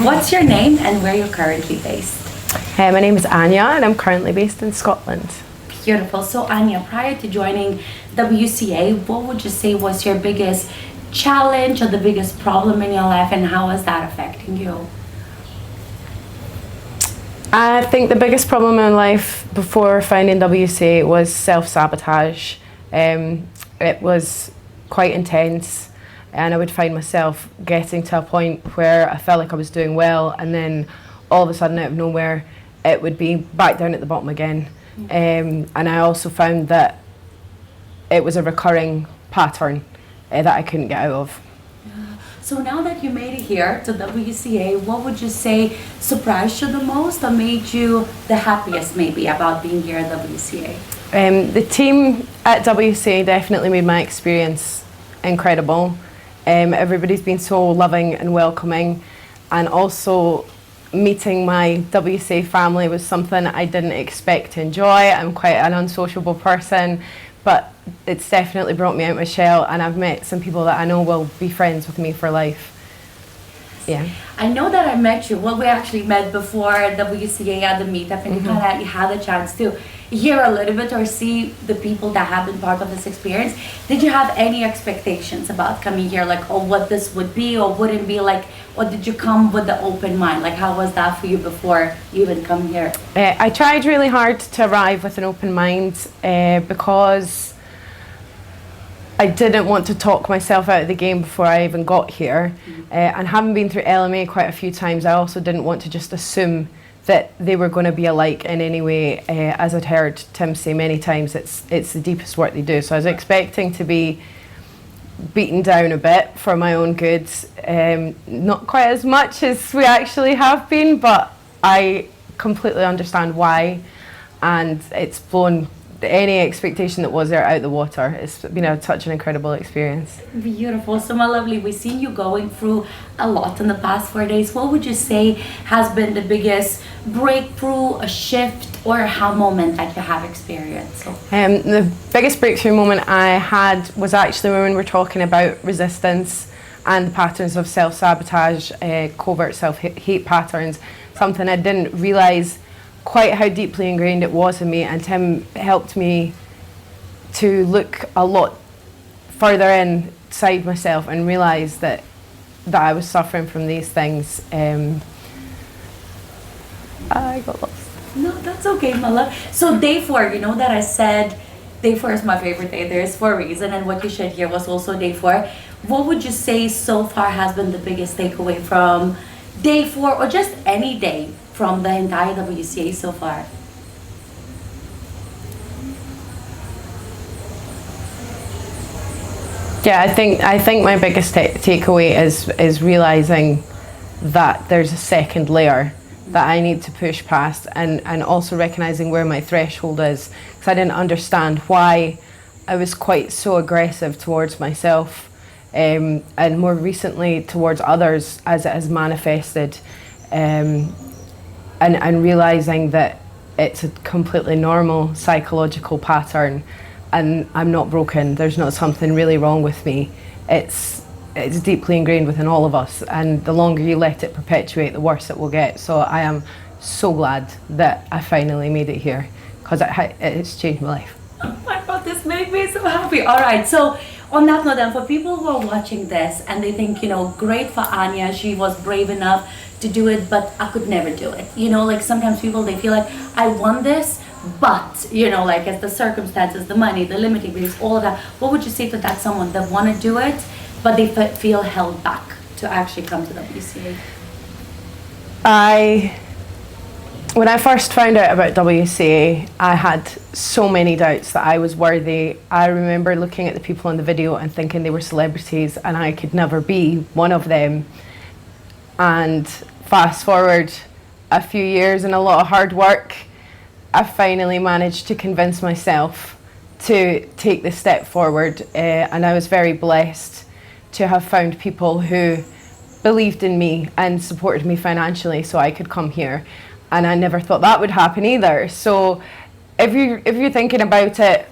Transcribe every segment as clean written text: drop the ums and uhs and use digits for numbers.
What's your name and where you're currently based? My name is Anya and I'm currently based in Scotland. Beautiful. So Anya, prior to joining WCA, what would you say was your biggest challenge or the biggest problem in your life, and how is that affecting you? I think the biggest problem in life before finding WCA was self-sabotage. It was quite intense, and I would find myself getting to a point where I felt like I was doing well, and then all of a sudden out of nowhere it would be back down at the bottom again. And I also found that it was a recurring pattern that I couldn't get out of. So now that you made it here to WCA, what would you say surprised you the most or made you the happiest maybe about being here at WCA? The team at WCA definitely made my experience incredible. Everybody's been so loving and welcoming, and also meeting my WCA family was something I didn't expect to enjoy. I'm quite an unsociable person, but it's definitely brought me out of my shell, and I've met some people that I know will be friends with me for life. Yeah. I know that I met you. Well, we actually met before WCA at the meetup, and you had a chance to hear a little bit or see the people that have been part of this experience. Did you have any expectations about coming here, like, or what this would be or wouldn't be like, or did you come with the open mind? Like, how was that for you before you even come here? I tried really hard to arrive with an open mind because I didn't want to talk myself out of the game before I even got here. And having been through LMA quite a few times, I also didn't want to just assume that they were going to be alike in any way. As I'd heard Tim say many times, it's the deepest work they do. So I was expecting to be beaten down a bit for my own good. Not quite as much as we actually have been, but I completely understand why. And it's blown any expectation that was there out the water. It's been such an incredible experience. Beautiful. So my lovely, we've seen you going through a lot in the past 4 days. What would you say has been the biggest breakthrough, a shift, or how moment that you have experienced? So. The biggest breakthrough moment I had was actually when we were talking about resistance and the patterns of self-sabotage, covert self-hate patterns, something I didn't realise quite how deeply ingrained it was in me, and Tim helped me to look a lot further inside myself and realise that I was suffering from these things. I got lost. No, that's okay, my love. So day 4, you know that I said day 4 is my favorite day. There is for a reason, and what you shared here was also day 4. What would you say so far has been the biggest takeaway from day 4, or just any day from the entire WCA so far? Yeah, I think my biggest takeaway is realising that there's a second layer that I need to push past, and also recognising where my threshold is, because I didn't understand why I was quite so aggressive towards myself, and more recently towards others as it has manifested. And realising that it's a completely normal psychological pattern, and I'm not broken. There's not something really wrong with me. It's deeply ingrained within all of us, and the longer you let it perpetuate, the worse it will get. So I am so glad that I finally made it here, because it's changed my life. Oh my God, this made me so happy. All right, so on that note then, for people who are watching this and they think, great for Anya, she was brave enough to do it, but I could never do it. Like sometimes people, they feel like, I want this, but, like it's the circumstances, the money, the limiting beliefs, all of that. What would you say to that someone that want to do it, but they feel held back to actually come to WCA? When I first found out about WCA, I had so many doubts that I was worthy. I remember looking at the people in the video and thinking they were celebrities and I could never be one of them. And fast forward a few years and a lot of hard work, I finally managed to convince myself to take the step forward. And I was very blessed to have found people who believed in me and supported me financially so I could come here. And I never thought that would happen either. So if you're thinking about it,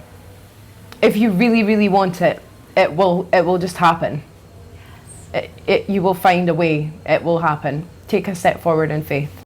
if you really, really want it, it will just happen. You will find a way, it will happen. take a step forward in faith.